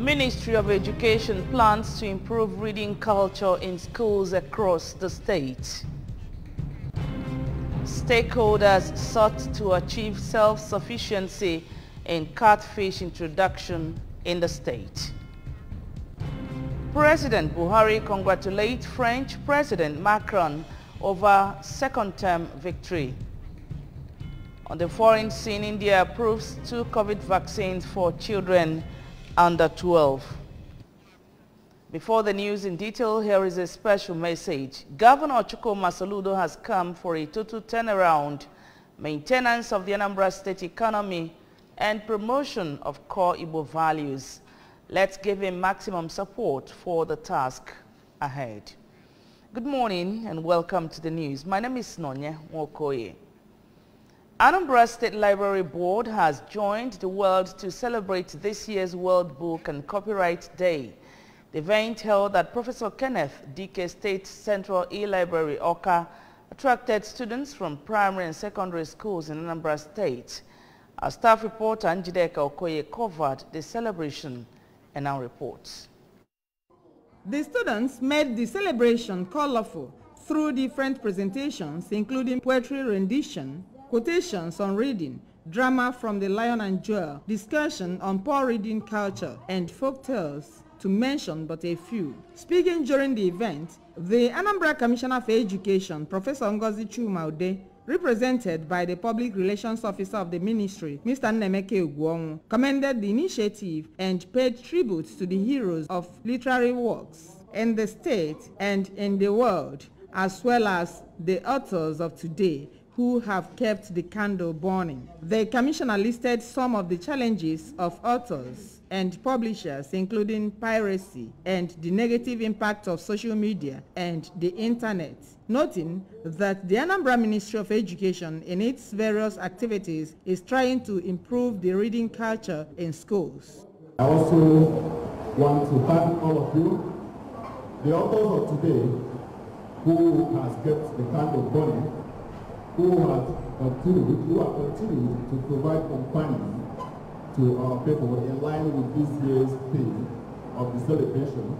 Ministry of Education plans to improve reading culture in schools across the state. Stakeholders sought to achieve self-sufficiency in catfish introduction in the state. President Buhari congratulates French President Macron over second-term victory. On the foreign scene, India approves 2 COVID vaccines for children under 12. Before the news in detail, here is a special message. Governor Chukwuma Soludo has come for a total turnaround, maintenance of the Anambra State economy, and promotion of core Igbo values. Let's give him maximum support for the task ahead. Good morning and welcome to the news. My name is Nonye Nwokoye. Anambra State Library Board has joined the world to celebrate this year's World Book and Copyright Day. The event held at Professor Kenneth Dike State Central E-Library, Awka, attracted students from primary and secondary schools in Anambra State. Our staff reporter Njideka Okoye covered the celebration and now reports. The students made the celebration colorful through different presentations, including poetry rendition, quotations on reading, drama from The Lion and Jewel, discussion on poor reading culture, and folk tales, to mention but a few. Speaking during the event, the Anambra Commissioner for Education, Professor Ngozi Chumaude, represented by the Public Relations Officer of the Ministry, Mr. Nnemeke Ugwonwu, commended the initiative and paid tribute to the heroes of literary works in the state and in the world, as well as the authors of today who have kept the candle burning. The Commissioner listed some of the challenges of authors and publishers, including piracy and the negative impact of social media and the internet, noting that the Anambra Ministry of Education in its various activities is trying to improve the reading culture in schools. I also want to thank all of you, the authors of today, who has kept the candle burning, who have continued to provide companion to our people in line with this year's theme of the celebration,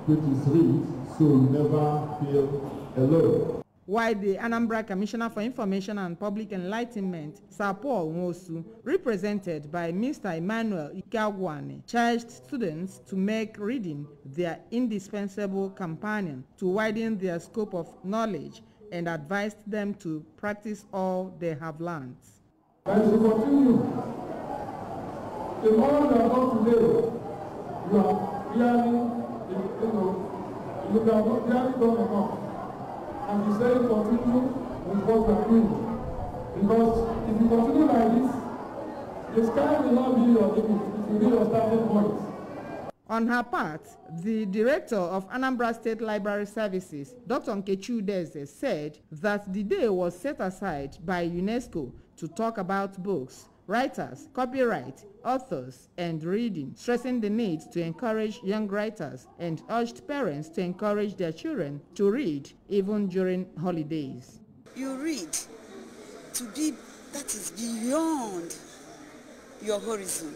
which is read so you never feel alone. While the Anambra Commissioner for Information and Public Enlightenment, Sir Paul Nwosu, represented by Mr. Emmanuel Ikagwane, charged students to make reading their indispensable companion to widen their scope of knowledge and advised them to practice all they have learned. And to continue, the more you are not today, you are clearly, you have not clearly done enough. And you say continue with what you are doing. Because if you continue like this, the sky will not be your limit, it will be your starting point. On her part, the director of Anambra State Library Services, Dr. Nkechi Udeze, said that the day was set aside by UNESCO to talk about books, writers, copyright, authors, and reading, stressing the need to encourage young writers and urged parents to encourage their children to read even during holidays. You read to be, that is beyond your horizon.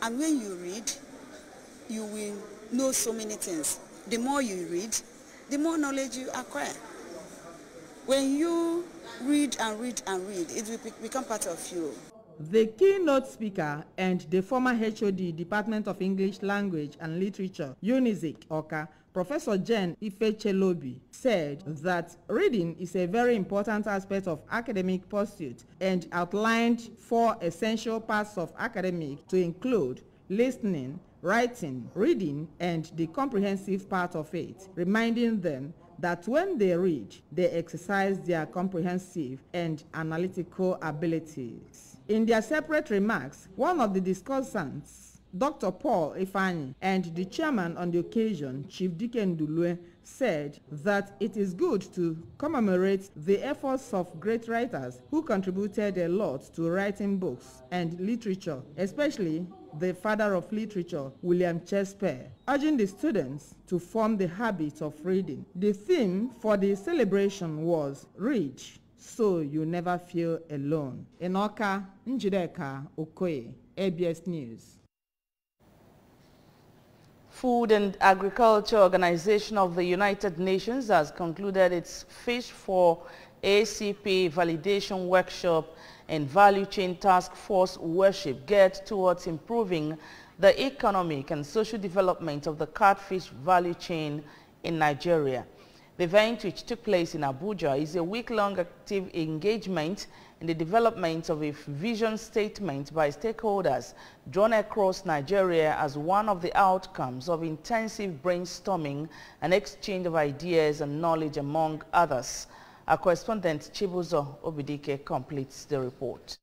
And when you read, you will know so many things. The more you read, the more knowledge you acquire. When you read and read and read, it will become part of you. The keynote speaker and the former HOD, Department of English Language and Literature, UNIZIC, Awka, Professor Jen Ifechelobi, said that reading is a very important aspect of academic pursuit and outlined 4 essential parts of academic to include listening, writing, reading, and the comprehensive part of it, reminding them that when they read, they exercise their comprehensive and analytical abilities. In their separate remarks, one of the discussants, Dr. Paul Ifeanyi, and the chairman on the occasion, Chief Dike Ndulue, said that it is good to commemorate the efforts of great writers who contributed a lot to writing books and literature, especially the father of literature, William Shakespeare, urging the students to form the habit of reading. The theme for the celebration was Read so you never feel alone. In Awka, Njideka Okoye, ABS News. Food and Agriculture Organization of the United Nations has concluded its Fish for ACP validation workshop and value chain task force workshop geared towards improving the economic and social development of the catfish value chain in Nigeria. The event, which took place in Abuja, is a week-long active engagement in the development of a vision statement by stakeholders drawn across Nigeria as one of the outcomes of intensive brainstorming and exchange of ideas and knowledge among others. Our correspondent Chibuzo Obidike completes the report.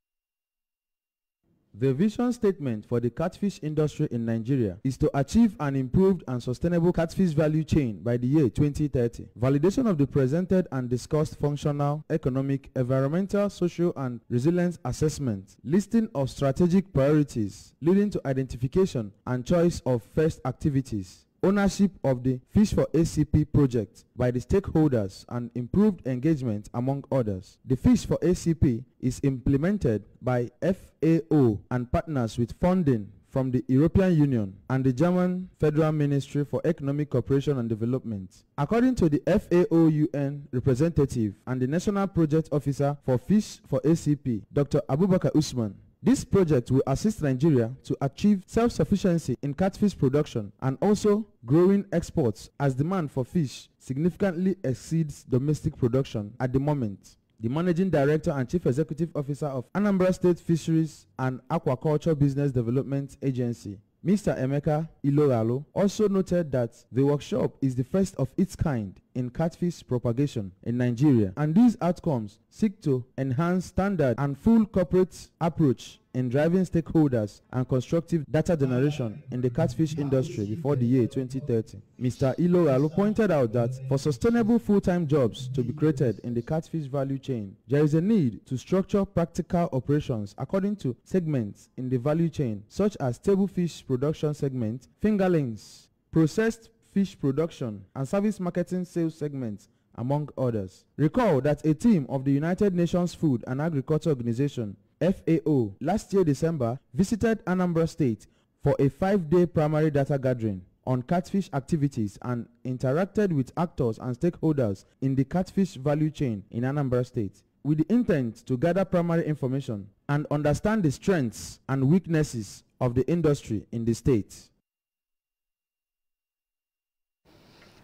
The vision statement for the catfish industry in Nigeria is to achieve an improved and sustainable catfish value chain by the year 2030. Validation of the presented and discussed functional, economic, environmental, social, and resilience assessment, listing of strategic priorities leading to identification and choice of first activities, ownership of the Fish for ACP project by the stakeholders, and improved engagement among others. The Fish for ACP is implemented by FAO and partners with funding from the European Union and the German Federal Ministry for Economic Cooperation and Development. According to the FAO UN representative and the National Project Officer for Fish for ACP, Dr. Abubakar Usman, this project will assist Nigeria to achieve self-sufficiency in catfish production and also growing exports as demand for fish significantly exceeds domestic production at the moment. The Managing Director and Chief Executive Officer of Anambra State Fisheries and Aquaculture Business Development Agency, Mr. Emeka Iloralo, also noted that the workshop is the first of its kind in catfish propagation in Nigeria, and these outcomes seek to enhance standard and full corporate approach in driving stakeholders and constructive data generation in the catfish industry before the year 2030. Mr. Iloralo pointed out that for sustainable full-time jobs to be created in the catfish value chain, there is a need to structure practical operations according to segments in the value chain, such as table fish production segment, fingerlings, processed fish production, and service marketing sales segments, among others. Recall that a team of the United Nations Food and Agriculture Organization, FAO, last year December visited Anambra State for a 5-day primary data gathering on catfish activities and interacted with actors and stakeholders in the catfish value chain in Anambra State, with the intent to gather primary information and understand the strengths and weaknesses of the industry in the state.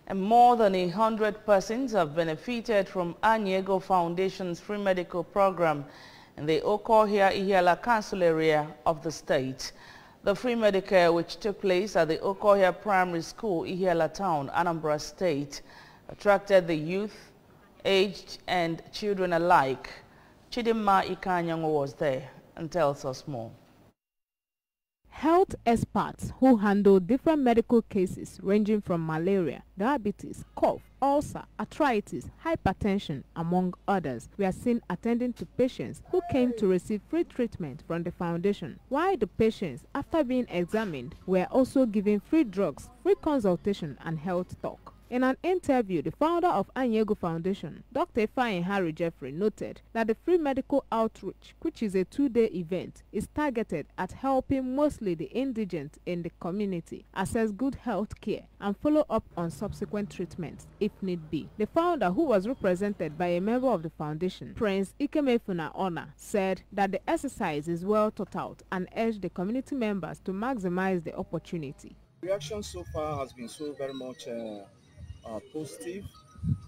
And more than 100 persons have benefited from Anyego Foundation's free medical program in the Okohia-Ihiala Council area of the state. The free medical, which took place at the Okohia Primary School, Ihiala Town, Anambra State, attracted the youth, aged and children alike. Chidimma Ikanyango was there and tells us more. Health experts who handle different medical cases ranging from malaria, diabetes, cough, ulcer, arthritis, hypertension, among others, were seen attending to patients who came to receive free treatment from the foundation, while the patients, after being examined, were also given free drugs, free consultation and health talk. In an interview, the founder of Anyego Foundation, Dr. Ifeanyi Harry Jeffrey, noted that the free medical outreach, which is a 2-day event, is targeted at helping mostly the indigent in the community access good health care and follow up on subsequent treatments if need be. The founder, who was represented by a member of the foundation, Prince Ikemefuna Ona, said that the exercise is well thought out and urged the community members to maximize the opportunity. The reaction so far has been so very much positive.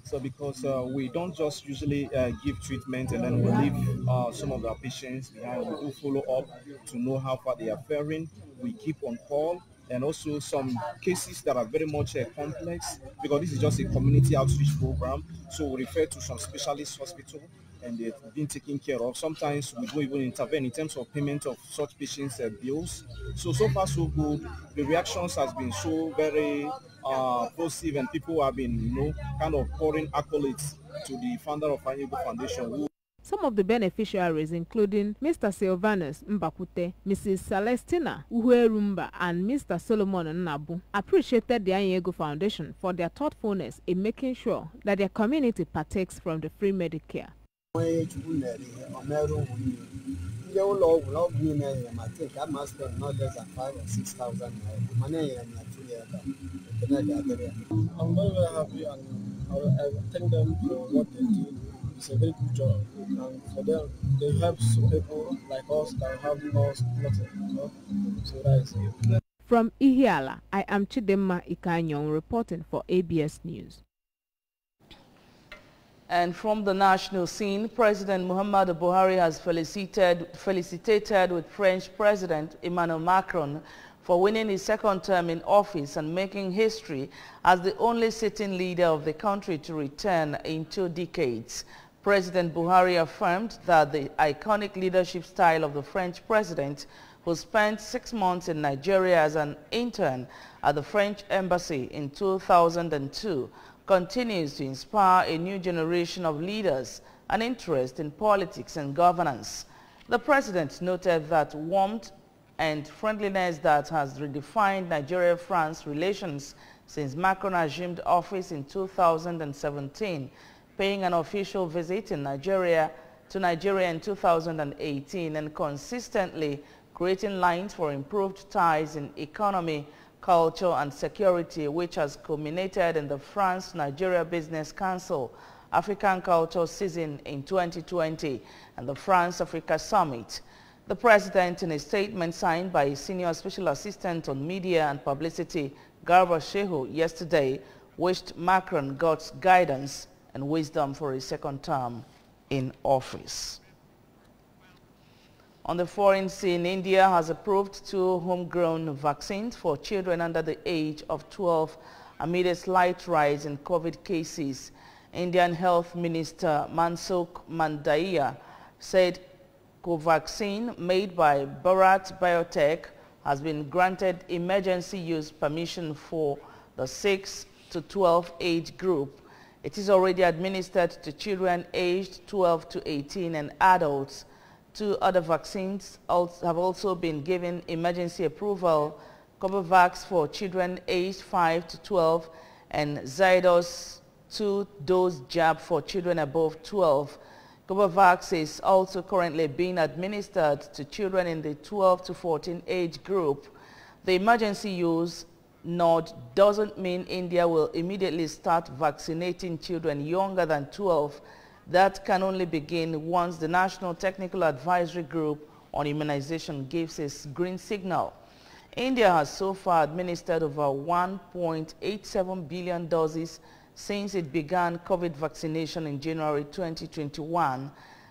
So because we don't just usually give treatment and then we leave some of our patients behind. We do follow up to know how far they are faring. We keep on call, and also some cases that are very much complex, because this is just a community outreach program. So we refer to some specialist hospital and they've been taken care of. Sometimes we don't even intervene in terms of payment of such patients' bills. So far so good. The reactions has been so very positive, and people have been, kind of pouring accolades to the founder of Anyego Foundation. Some of the beneficiaries, including Mr. Silvanus Mbakute, Mrs. Celestina Uhuerumba, and Mr. Solomon Nabu, appreciated the Anyego Foundation for their thoughtfulness in making sure that their community partakes from the free Medicare. I think I must spend not less than 5,000 or 6,000 money. I'm very, very happy, and I thank them for what they did. It's a very good job, and for them, they help some people like us that have lost nothing. So that is it. From Ihiala, I am Chidemma Ikanyong reporting for ABS News. And from the national scene, President Muhammadu Buhari has felicitated with French President Emmanuel Macron for winning his second term in office and making history as the only sitting leader of the country to return in 2 decades. President Buhari affirmed that the iconic leadership style of the French president, who spent 6 months in Nigeria as an intern at the French embassy in 2002, continues to inspire a new generation of leaders and interest in politics and governance. The president noted that warmth and friendliness that has redefined Nigeria-France relations since Macron assumed office in 2017, paying an official visit to Nigeria in 2018 and consistently creating lines for improved ties in economy, culture and security, which has culminated in the France-Nigeria Business Council African Culture Season in 2020 and the France-Africa Summit. The president, in a statement signed by his senior special assistant on media and publicity, Garba Shehu, yesterday, wished Macron God's guidance and wisdom for his second term in office. On the foreign scene, India has approved 2 homegrown vaccines for children under the age of 12 amid a slight rise in COVID cases. Indian Health Minister Mansukh Mandaviya said Covaxin, made by Bharat Biotech, has been granted emergency use permission for the 6 to 12 age group. It is already administered to children aged 12 to 18 and adults. 2 other vaccines have also been given emergency approval: Covovax for children aged 5 to 12 and Zydus 2-dose jab for children above 12. Covovax is also currently being administered to children in the 12 to 14 age group. The emergency use nod doesn't mean India will immediately start vaccinating children younger than 12. That can only begin once the National Technical Advisory Group on Immunization gives its green signal. India has so far administered over 1.87 billion doses since it began COVID vaccination in January 2021.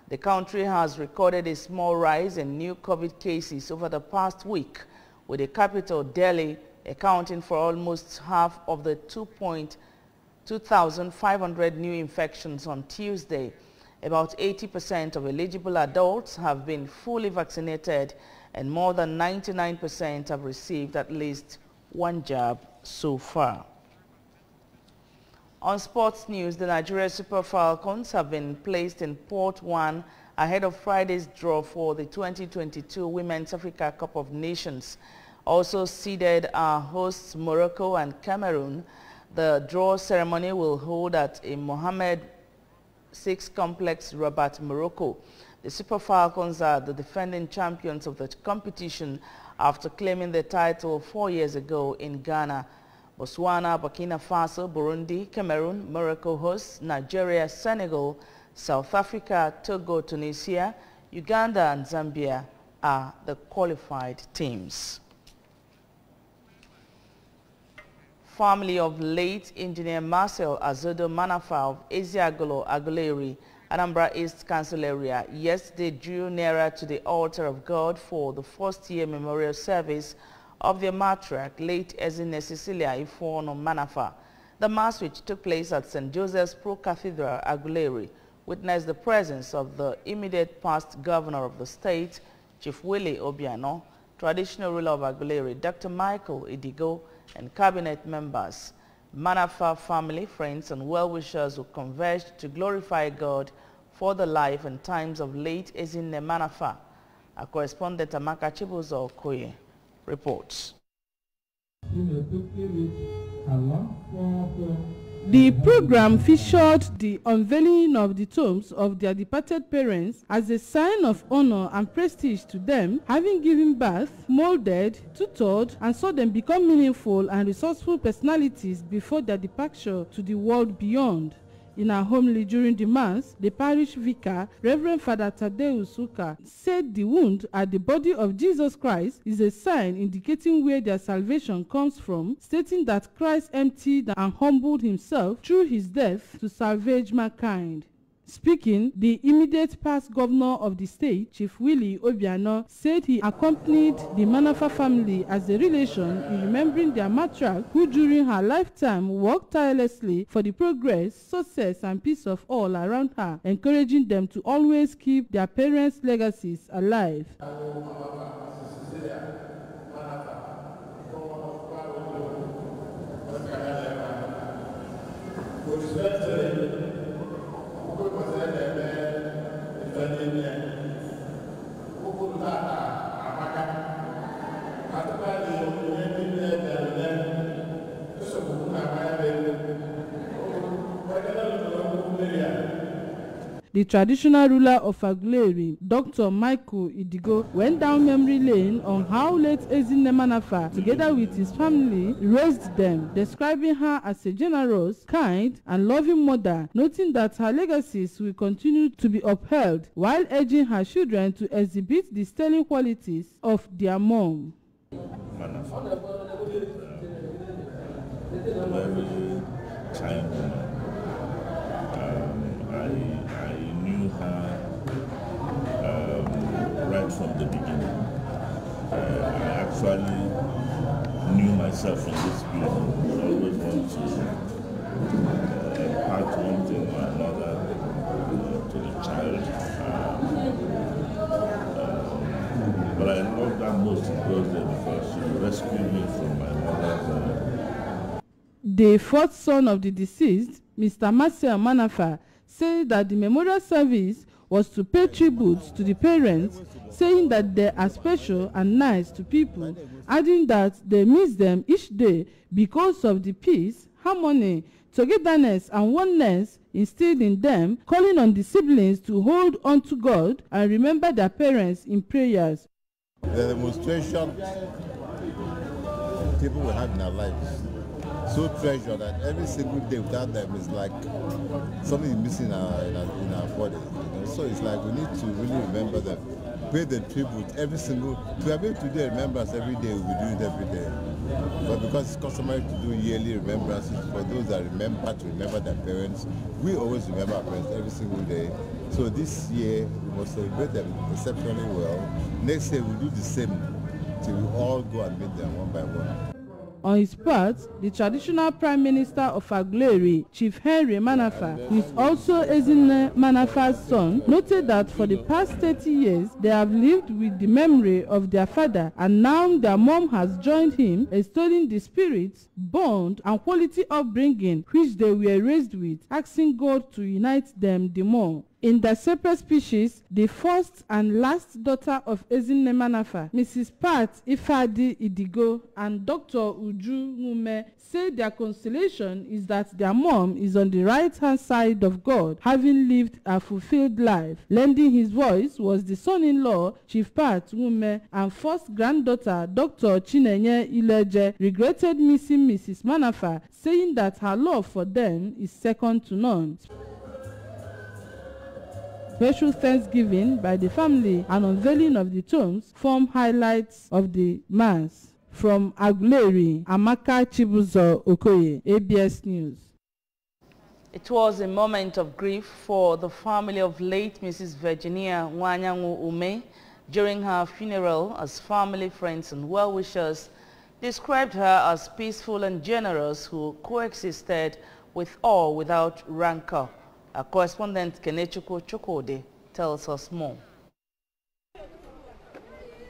The country has recorded a small rise in new COVID cases over the past week, with the capital, Delhi, accounting for almost half of the 2,500 new infections on Tuesday. About 80% of eligible adults have been fully vaccinated and more than 99% have received at least 1 jab so far. On sports news, the Nigeria Super Falcons have been placed in Port 1 ahead of Friday's draw for the 2022 Women's Africa Cup of Nations. Also seeded are hosts Morocco and Cameroon. The draw ceremony will hold at a Mohammed VI complex, Rabat, Morocco. The Super Falcons are the defending champions of the competition after claiming the title 4 years ago in Ghana. Botswana, Burkina Faso, Burundi, Cameroon, Morocco hosts, Nigeria, Senegal, South Africa, Togo, Tunisia, Uganda and Zambia are the qualified teams. Family of late engineer Marcel Azodo Manafa of Eziagolo, Aguleri, Anambra East Council area, yesterday drew nearer to the altar of God for the first-year memorial service of their matriarch, late Ezine Cecilia Ifono Manafa. The mass, which took place at St. Joseph's Pro Cathedral, Aguleri, witnessed the presence of the immediate past governor of the state, Chief Willie Obiano, traditional ruler of Aguleri, Dr. Michael Idigo, and cabinet members. Manafa family, friends, and well-wishers who converged to glorify God for the life and times of late Ezine Manafa. Our correspondent Amaka Chibuzo Okoye reports. The program featured the unveiling of the tombs of their departed parents as a sign of honor and prestige to them, having given birth, molded, tutored, and saw them become meaningful and resourceful personalities before their departure to the world beyond. In her homily during the Mass, the parish vicar, Reverend Father Thaddeus Uka, said the wound at the body of Jesus Christ is a sign indicating where their salvation comes from, stating that Christ emptied and humbled himself through his death to salvage mankind. Speaking, the immediate past governor of the state, Chief Willie Obiano, said he accompanied the Manafa family as a relation in remembering their matriarch, who during her lifetime worked tirelessly for the progress, success, and peace of all around her, encouraging them to always keep their parents' legacies alive. The traditional ruler of Aguleri, Dr. Michael Idigo, went down memory lane on how late Ezinne Manafa, together with his family, raised them, describing her as a generous, kind, and loving mother, noting that her legacies will continue to be upheld, while urging her children to exhibit the sterling qualities of their mom. Very kind woman. I knew her right from the beginning. I actually knew myself from this building. I always want to impart one thing or another to the child. But I love that most in those days because she rescued me from my mother's. The fourth son of the deceased, Mr. Marcel Manafa, said that the memorial service was to pay tribute to the parents, saying that they are special and nice to people, adding that they miss them each day because of the peace, harmony, togetherness, and oneness instilled in them, calling on the siblings to hold on to God and remember their parents in prayers. The demonstration people will have in their lives, so treasured that every single day without them is like something is missing in our body. You know? So it's like we need to really remember them, pay the tribute every single. To have it today, remembrance every day, we do it every day. But because it's customary to do yearly remembrances for those that remember to remember their parents, we always remember our parents every single day. So this year we must celebrate them exceptionally well. Next year we'll do the same till we all go and meet them one by one. On his part, the traditional Prime Minister of Aguleri, Chief Henry Manafa, who is also Ezinne Manafa's son, noted that for the past 30 years, they have lived with the memory of their father, and now their mom has joined him, extolling the spirit, bond, and quality upbringing which they were raised with, asking God to unite them the more. In their separate speeches, the first and last daughter of Ezinne Manafa, Mrs. Pat Ifadi Idigo, and Dr. Uju Ngume, say their consolation is that their mom is on the right-hand side of God, having lived a fulfilled life. Lending his voice was the son-in-law, Chief Pat Ngume, and first granddaughter, Dr. Chinenye Ileje, regretted missing Mrs. Manafa, saying that her love for them is second to none. Special thanksgiving by the family and unveiling of the tombs form highlights of the Mass. From Aguleri, Amaka Chibuzo Okoye, ABS News. It was a moment of grief for the family of late Mrs. Virginia Nwanyangu Ume. During her funeral, as family, friends, and well-wishers described her as peaceful and generous who coexisted with all without rancor. Our correspondent Kenechukwu Chukode tells us more.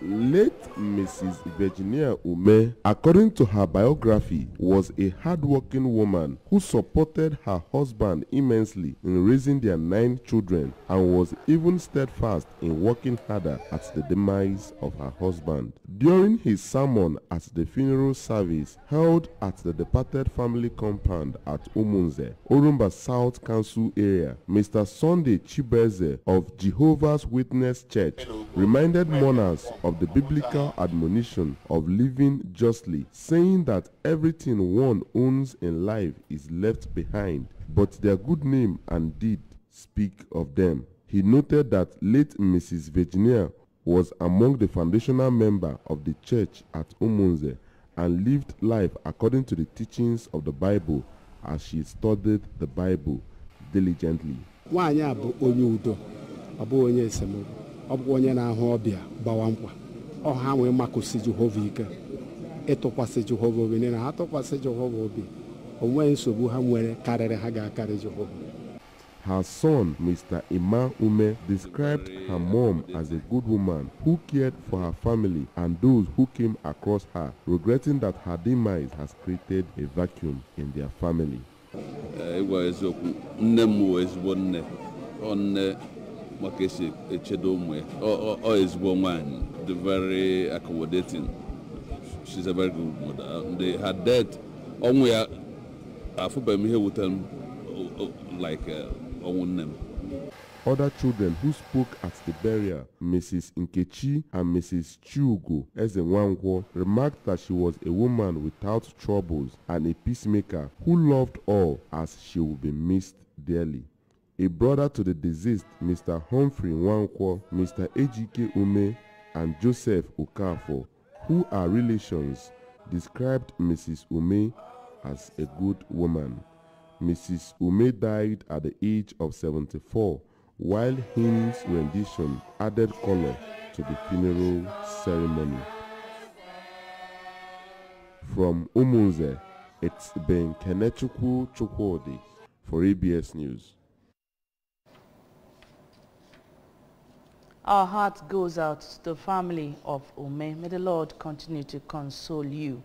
Late Mrs. Virginia Ume, according to her biography, was a hard-working woman who supported her husband immensely in raising their 9 children and was even steadfast in working harder at the demise of her husband. During his sermon at the funeral service held at the departed family compound at Umunze, Orumba South Council area, Mr. Sunday Chibeze of Jehovah's Witness Church reminded mourners of the biblical admonition of living justly, saying that everything one owns in life is left behind, but their good name and deed speak of them. He noted that late Mrs. Virginia was among the foundational members of the church at Umunze and lived life according to the teachings of the Bible as she studied the Bible diligently. Her son, Mr. Ima Ume, described her mom as a good woman who cared for her family and those who came across her, regretting that her demise has created a vacuum in their family. Very accommodating. She's a very good mother. Her death, only I here with them like own name. Other children who spoke at the burial, Mrs. Nkechi and Mrs. Chugo Ezenwangwo, remarked that she was a woman without troubles and a peacemaker who loved all, as she will be missed dearly. A brother to the deceased, Mr. Humphrey Nwankwo, Mr. Ejike Ume, and Joseph Okafor, who are relations, described Mrs. Ume as a good woman. Mrs. Ume died at the age of 74, while hymns rendition added color to the funeral ceremony. From Umunze, it's been Kenechukwu Chukwudi for ABS News. Our heart goes out to the family of Ume. May the Lord continue to console you.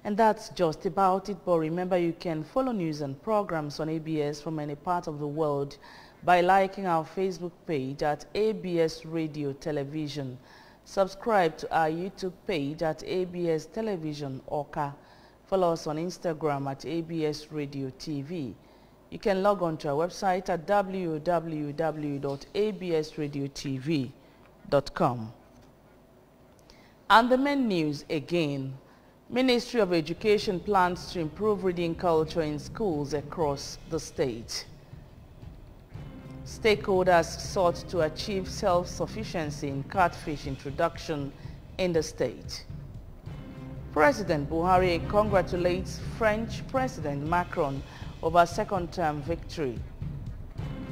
And that's just about it. But remember, you can follow news and programs on ABS from any part of the world by liking our Facebook page at ABS Radio Television. Subscribe to our YouTube page at ABS Television Oka. Follow us on Instagram at ABS Radio TV. You can log on to our website at www.absradiotv.com. And the main news again. Ministry of Education plans to improve reading culture in schools across the state. Stakeholders sought to achieve self-sufficiency in catfish introduction in the state. President Buhari congratulates French President Macron over second-term victory.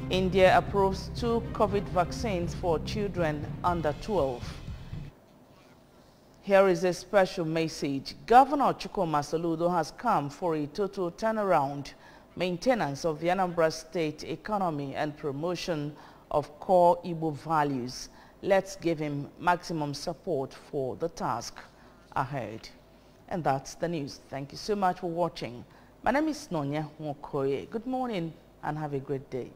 India approves 2 COVID vaccines for children under 12. Here is a special message. Governor Chukwuma Soludo has come for a total turnaround, maintenance of the Anambra State economy and promotion of core Igbo values. Let's give him maximum support for the task ahead. And that's the news. Thank you so much for watching. My name is Nonya Nwokoye. Good morning and have a great day.